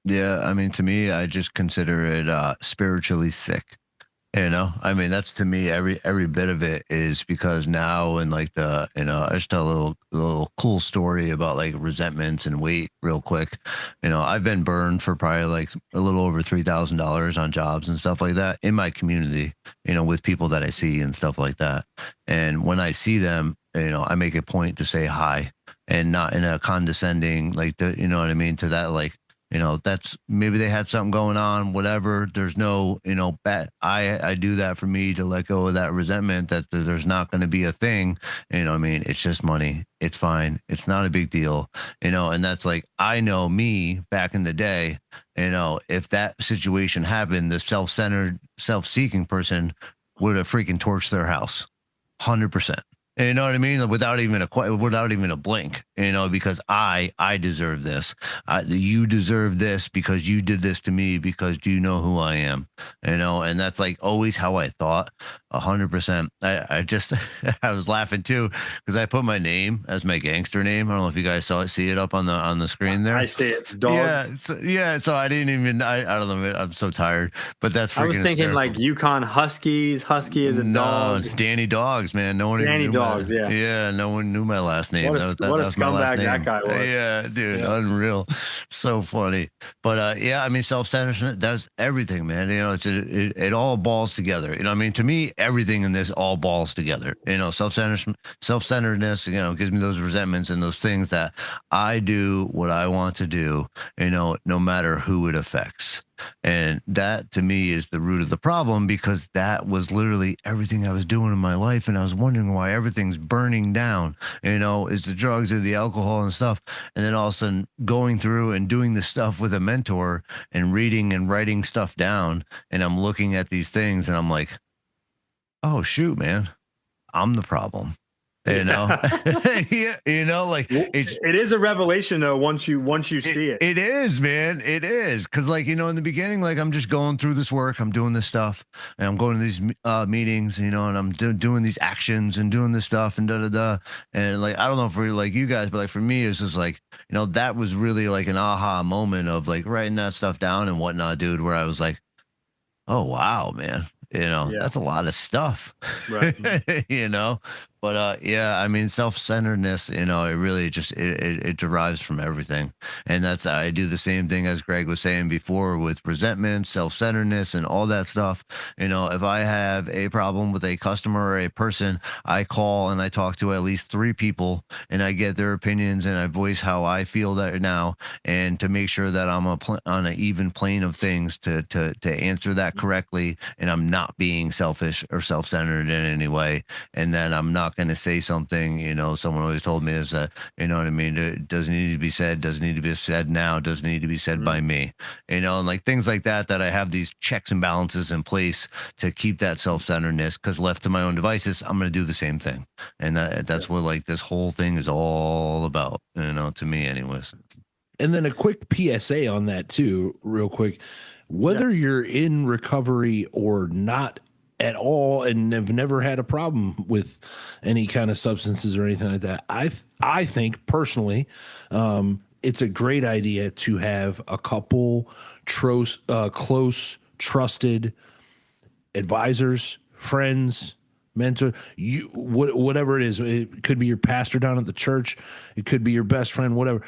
Yeah, to me, I just consider it spiritually sick. That's, to me, every bit of it is, because now, and like I just tell a little cool story about like resentments and weight real quick. I've been burned for probably like a little over $3,000 on jobs and stuff like that in my community, with people that I see and stuff like that. And when I see them, I make a point to say hi, and not in a condescending, like, to that, like, that's, maybe they had something going on, whatever. There's no, bet. I do that for me to let go of that resentment, that there's not going to be a thing. It's just money. It's fine. It's not a big deal. And that's like, I know me back in the day, if that situation happened, the self-centered, self-seeking person would have freaking torched their house. 100%. You know what I mean? Without even a blink, because I deserve this. You deserve this because you did this to me, because you know who I am, and that's like always how I thought. 100%. I just, I was laughing too, because I put my name as my gangster name. I don't know if you guys see it up on the screen there. I see it. Dogs. Yeah. So I didn't even, I don't know. I'm so tired, but that's freaking I was thinking hysterical. like Yukon Huskies. Husky is a dog. Danny Dogs, man. No one Danny even knew Dogs. dogs. Yeah. Yeah. No one knew my last name. What a That was my last scumbag name. that guy was. Yeah, dude. Yeah. Unreal. So funny. But yeah, I mean, self-centeredness, that's everything, man. It all balls together. I mean, to me, everything in this all balls together. Self-centeredness, gives me those resentments and those things that I do what I want to do, no matter who it affects. And that to me is the root of the problem, because that was literally everything I was doing in my life. And I was wondering why everything's burning down, is the drugs or the alcohol and stuff. And then all of a sudden going through and doing the stuff with a mentor and reading and writing stuff down. And I'm looking at these things and I'm like, oh, shoot, man, I'm the problem. Yeah, like it is a revelation though once you see it. It is, man. It is, because in the beginning, like I'm just going through this work, I'm doing this stuff, and I'm going to these meetings, and I'm doing these actions and doing this stuff and da da da, and like I don't know for like you guys, but like for me, it's just like that was really like an aha moment of like writing that stuff down and whatnot, dude. Where I was like, oh wow, man. That's a lot of stuff. Right. But yeah, I mean, self-centeredness, it really just it derives from everything. And I do the same thing as Greg was saying before with resentment, self-centeredness, and all that stuff. If I have a problem with a customer or a person, I call and I talk to at least 3 people and I get their opinions and I voice how I feel that now, and to make sure that I'm on an even plane of things to answer that correctly, and I'm not being selfish or self-centered in any way, and then I'm not going to say something, someone always told me is that, what I mean? It doesn't need to be said, doesn't need to be said now, doesn't need to be said by me, and like things like that I have these checks and balances in place to keep that self-centeredness, because left to my own devices, I'm going to do the same thing. And that's what like this whole thing is all about, to me anyways. And then a quick PSA on that too, real quick. Whether you're in recovery or not at all and have never had a problem with any kind of substances or anything like that, I think personally, it's a great idea to have a couple close, trusted advisors, friends, mentor, whatever it is. It could be your pastor down at the church. It could be your best friend, whatever.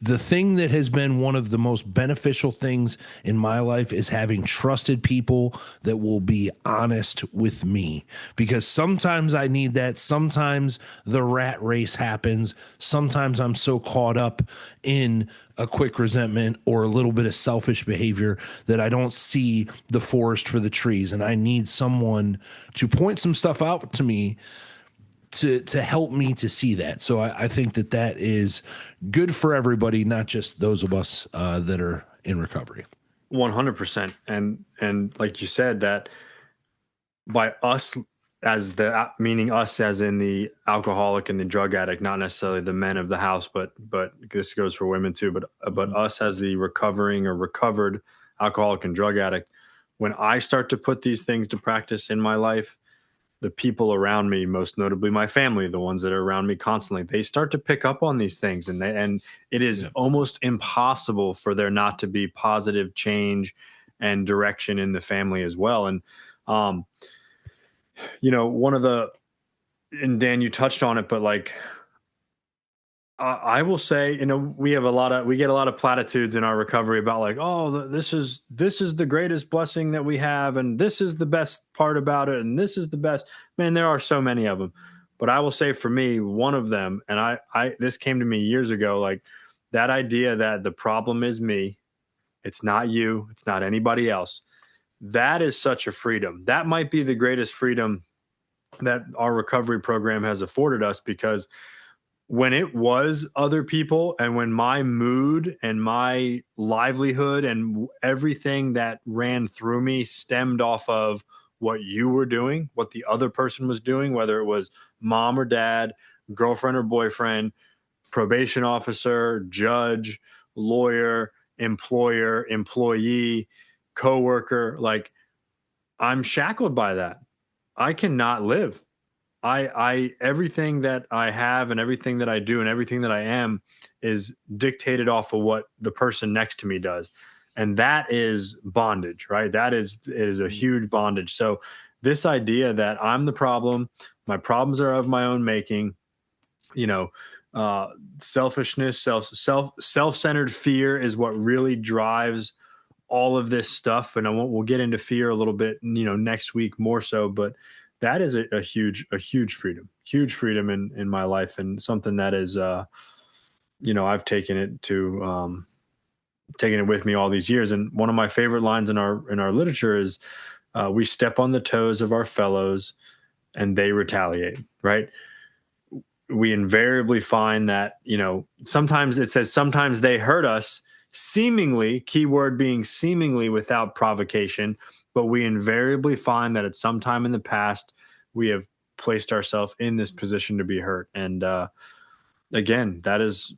The thing that has been one of the most beneficial things in my life is having trusted people that will be honest with me, because sometimes I need that. Sometimes the rat race happens. Sometimes I'm so caught up in a quick resentment or a little bit of selfish behavior that I don't see the forest for the trees. And I need someone to point some stuff out to me to help me to see that. So I think that is good for everybody, not just those of us that are in recovery. 100%. And like you said, that by us meaning us as in the alcoholic and the drug addict, not necessarily the men of the house, but this goes for women too, but us as the recovering or recovered alcoholic and drug addict, when I start to put these things to practice in my life, the people around me, most notably my family, the ones that are around me constantly, they start to pick up on these things, and it is almost impossible for there not to be positive change and direction in the family as well. And, and Dan, you touched on it, but like, I will say, we get a lot of platitudes in our recovery about like, oh, this is the greatest blessing that we have, and this is the best part about it, and this is the best. Man, there are so many of them, but I will say for me, one of them, and I this came to me years ago, like that idea that the problem is me, it's not you, it's not anybody else. That is such a freedom. That might be the greatest freedom that our recovery program has afforded us, because when it was other people and when my mood and my livelihood and everything that ran through me stemmed off of what you were doing, what the other person was doing, whether it was mom or dad, girlfriend or boyfriend, probation officer, judge, lawyer, employer, employee, coworker, like I'm shackled by that. I cannot live. I everything that I have and everything that I do and everything that I am is dictated off of what the person next to me does. And that is bondage, right? That is a huge bondage. So this idea that I'm the problem, My problems are of my own making. Selfishness, self-centered fear is what really drives all of this stuff. And we'll get into fear a little bit, next week more so, but that is a huge freedom in my life, and something that is, I've taken it with me all these years. And one of my favorite lines in our literature is, we step on the toes of our fellows and they retaliate, right? We invariably find that, sometimes it says sometimes they hurt us seemingly, keyword being seemingly, without provocation, but we invariably find that at some time in the past, we have placed ourselves in this position to be hurt. And again, that's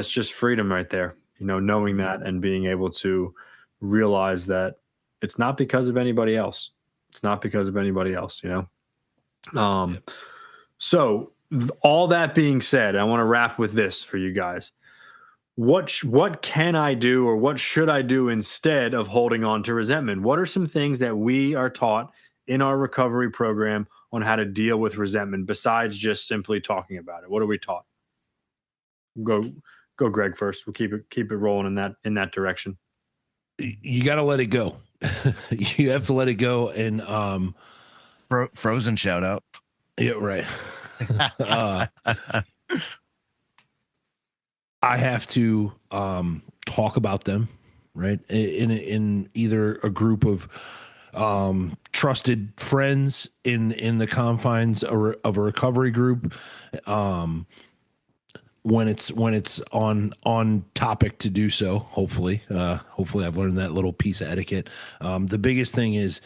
just freedom right there, knowing that and being able to realize that it's not because of anybody else. It's not because of anybody else, So all that being said, I want to wrap with this for you guys. What can I do, or what should I do instead of holding on to resentment? What are some things that we are taught in our recovery program on how to deal with resentment besides just simply talking about it? What are we taught? Go, Greg, first. We'll keep it rolling in that direction. You got to let it go. You have to let it go. And Frozen shout out. Yeah, right. I have to talk about them, right? In either a group of trusted friends in the confines of a recovery group, when it's on topic to do so. Hopefully I've learned that little piece of etiquette. The biggest thing is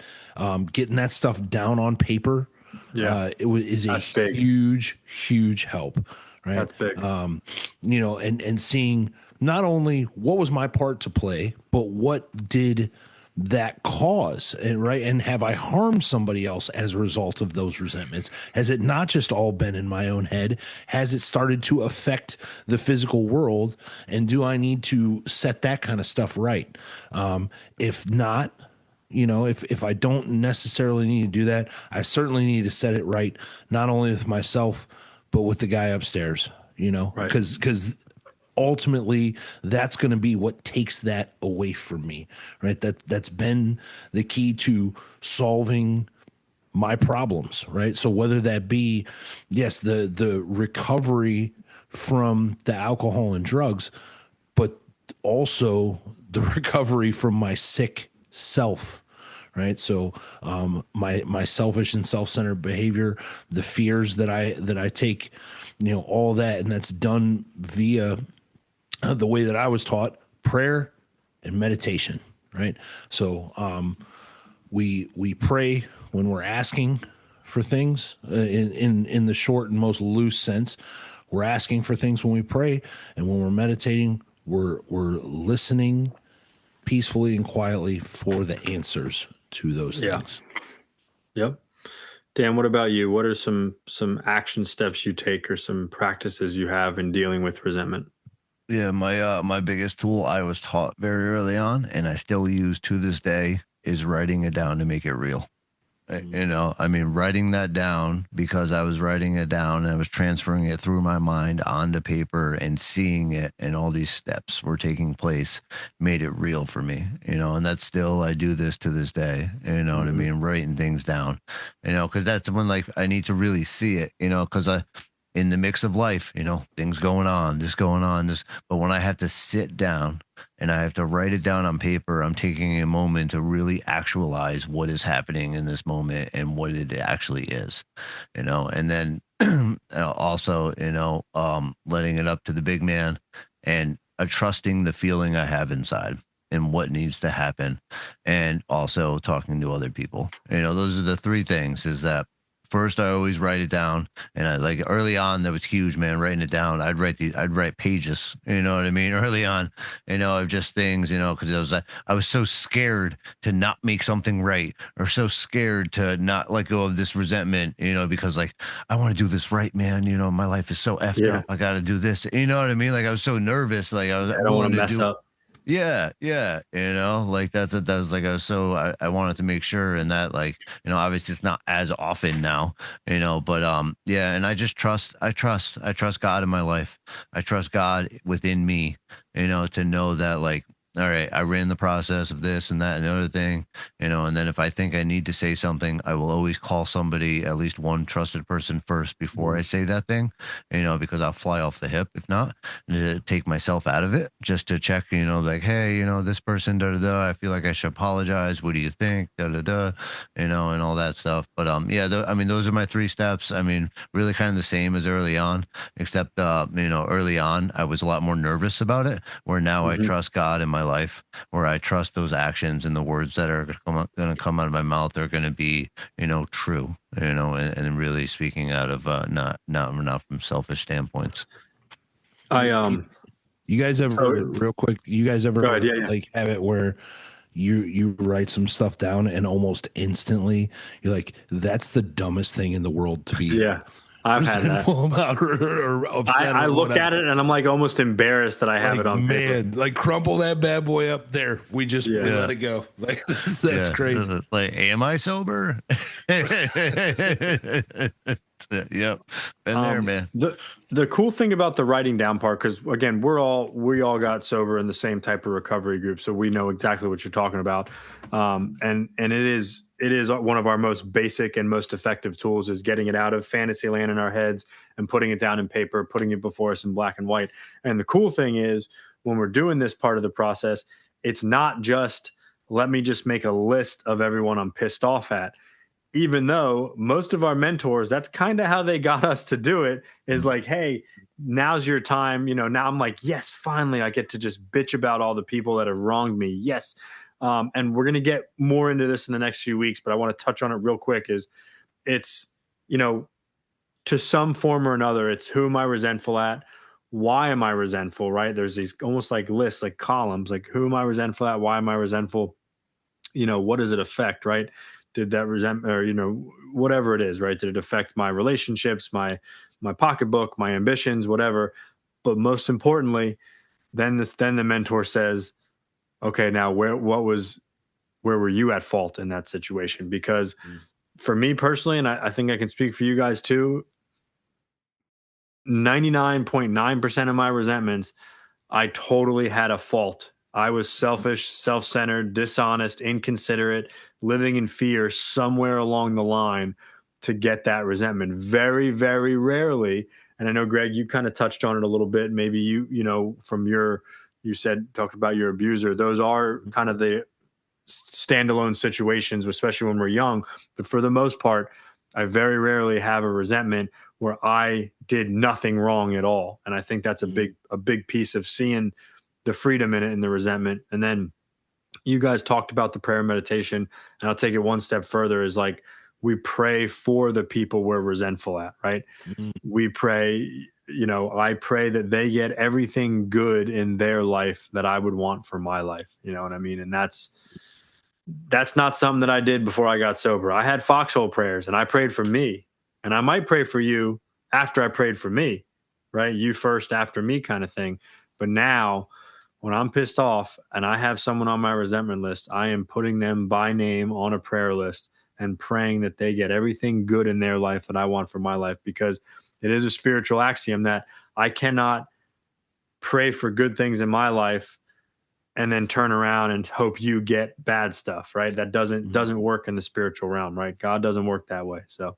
getting that stuff down on paper. Yeah, is a huge help, right? That's big. And seeing not only what was my part to play, but what did that cause, and right? And have I harmed somebody else as a result of those resentments? Has it not just all been in my own head? Has it started to affect the physical world? And do I need to set that kind of stuff right? If not, if I don't necessarily need to do that, I certainly need to set it right, not only with myself, but with the guy upstairs, Right. because ultimately that's going to be what takes that away from me, right? That's been the key to solving my problems, right? So whether that be, yes, the recovery from the alcohol and drugs, but also the recovery from my sick self, right? So my selfish and self-centered behavior, the fears that I take, all that, and that's done via the way that I was taught, prayer and meditation, right? So we pray when we're asking for things, in the short and most loose sense. We're asking for things when we pray, and when we're meditating, we're listening peacefully and quietly for the answers to those things. Yep. Dan, what about you? What are some action steps you take, or some practices you have in dealing with resentment? Yeah, my biggest tool I was taught very early on, and I still use to this day, is writing it down to make it real. Writing that down, because I was writing it down and I was transferring it through my mind onto paper and seeing it, and all these steps were taking place, made it real for me, and that's still, I do this to this day, what I mean? Writing things down, because that's when, like, I need to really see it, because in the mix of life, things going on, but when I have to sit down and I have to write it down on paper, I'm taking a moment to really actualize what is happening in this moment and what it actually is, and then also, letting it up to the big man, and trusting the feeling I have inside and what needs to happen, and also talking to other people. Those are the three things. Is that first, I always write it down, and I, like, early on, that was huge, man. Writing it down, I'd write pages. You know what I mean? Early on, of just things, because I was so scared to not make something right, or so scared to not let go of this resentment. Because, like, I want to do this right, man. My life is so effed up. I got to do this. You know what I mean? Like, I was so nervous. Like, I don't want to mess up. Yeah, yeah, like that was like I wanted to make sure, and that, like, obviously it's not as often now, but yeah, and I trust God in my life. I trust God within me, to know that, like, all right, I ran the process of this and that and the other thing, and then if I think I need to say something, I will always call somebody, at least one trusted person first before I say that thing, because I'll fly off the hip if not, to take myself out of it, just to check, like, hey, this person, da da da, I feel like I should apologize. What do you think? Da da da, and all that stuff. But yeah, I mean, those are my three steps. I mean, really kind of the same as early on, except early on I was a lot more nervous about it. Where now I Mhm. trust God in my life, where I trust those actions and the words that are going to come out of my mouth are going to be, true, and really speaking out of not from selfish standpoints. I You guys ever, so real quick, you guys go ahead. ever Yeah, yeah. like have it where you write some stuff down and almost instantly you're like, that's the dumbest thing in the world to be Yeah. I've had that. resentful about or upset I or look whatever. at it and I'm like almost embarrassed that I have Like, it on paper. man, like crumple that bad boy up there. We Yeah. let Yeah. it go. Like that's Yeah, crazy. like, am I sober? Yep, been there, man. The cool thing about the writing down part, because again, we all got sober in the same type of recovery group, so we know exactly what you're talking about. And it is one of our most basic and most effective tools is getting it out of fantasy land in our heads and putting it down in paper, putting it before us in black and white. And the cool thing is when we're doing this part of the process, it's not just let me just make a list of everyone I'm pissed off at, even though most of our mentors, that's kind of how they got us to do it, is like, hey, now's your time. Now I'm like, yes, finally I get to just bitch about all the people that have wronged me. Yes. And we're going to get more into this in the next few weeks, but I want to touch on it real quick. Is it's, you know, to some form or another, it's who am I resentful at? Why am I resentful? Right. There's these almost like lists, like columns, like who am I resentful at? Why am I resentful? What does it affect, right? Did that resentment, or whatever it is, right? Did it affect my relationships, my pocketbook, my ambitions, whatever? But most importantly, then the mentor says, okay, now where were you at fault in that situation? Because for me personally, and I think I can speak for you guys too, 99.9% of my resentments, I totally had a fault. I was selfish, self centered, dishonest, inconsiderate, living in fear somewhere along the line to get that resentment. Very, very rarely. And I know, Greg, you kind of touched on it a little bit. Maybe from you talked about your abuser. Those are kind of the standalone situations, especially when we're young. But for the most part, I very rarely have a resentment where I did nothing wrong at all. And I think that's a big piece of seeing the freedom in it and the resentment. And then you guys talked about the prayer meditation, and I'll take it one step further is like we pray for the people we're resentful at, right? We pray, I pray that they get everything good in their life that I would want for my life. You know what I mean? And that's not something that I did before I got sober. I had foxhole prayers and I prayed for me. And I might pray for you after I prayed for me, right? You first, after me kind of thing. But now, when I'm pissed off and I have someone on my resentment list, I am putting them by name on a prayer list and praying that they get everything good in their life that I want for my life, because it is a spiritual axiom that I cannot pray for good things in my life and then turn around and hope you get bad stuff, right? That doesn't work in the spiritual realm, right? God doesn't work that way. So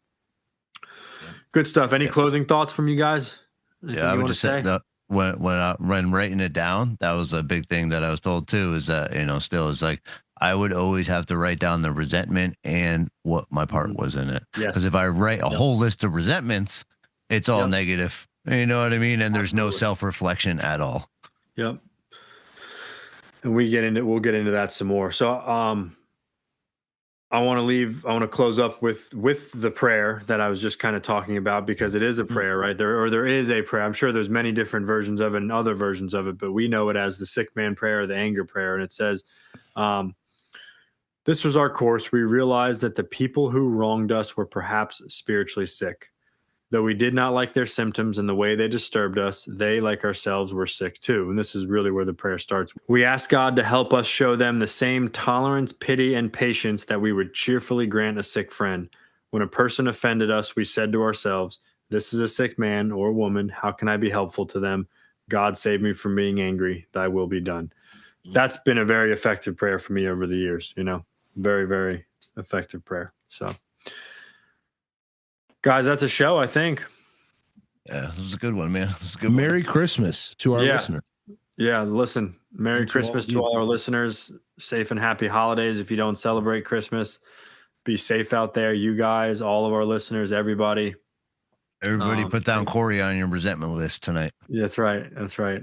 good stuff. Any Yeah, closing thoughts from you guys? yeah, Anything I you would want to just say say? that when writing it down, that was a big thing that I was told too. Is that, still is like I would always have to write down the resentment and what my part Mhm. was in it. Because Yes. if I write a Yep. whole list of resentments, it's all Yep. negative. You know what I mean? And there's no Absolutely. self reflection at all. Yep. And we'll get into that some more. So I want to close up with the prayer that I was just kind of talking about, because it is a prayer, right? There is a prayer. I'm sure there's many different versions of it and other versions of it, but we know it as the sick man prayer or the anger prayer. And it says, um, this was our course. We realized that the people who wronged us were perhaps spiritually sick. Though we did not like their symptoms and the way they disturbed us, they, like ourselves, were sick too. And this is really where the prayer starts. We ask God to help us show them the same tolerance, pity, and patience that we would cheerfully grant a sick friend. When a person offended us, we said to ourselves, this is a sick man or woman. How can I be helpful to them? God save me from being angry. Thy will be done. That's been a very effective prayer for me over the years, very, very effective prayer. So, guys, that's a show, I think. Yeah, this is a good one, man. This is a good Merry Christmas to our listener. Yeah, listen, Merry Christmas to all our listeners. Safe and happy holidays. If you don't celebrate Christmas, be safe out there. You guys, all of our listeners, everybody. Everybody put down Corey on your resentment list tonight. That's right. That's right.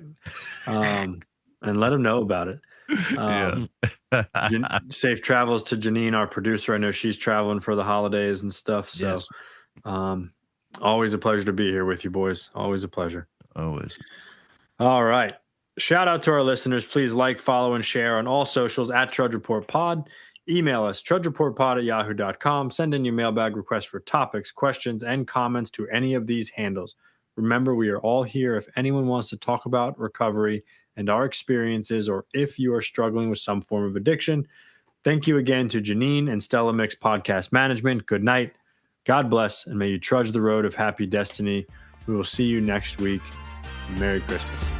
And let him know about it. Safe travels to Janine, our producer. I know she's traveling for the holidays and stuff. So yes. Always a pleasure to be here with you, boys. Always a pleasure. Always. All right. Shout out to our listeners. Please like, follow, and share on all socials at Trudge Report Pod. Email us, trudgereportpod@yahoo.com. Send in your mailbag requests for topics, questions, and comments to any of these handles. Remember, we are all here if anyone wants to talk about recovery and our experiences, or if you are struggling with some form of addiction. Thank you again to Janine and Stella Mix Podcast Management. Good night. God bless, and may you trudge the road of happy destiny. We will see you next week. Merry Christmas.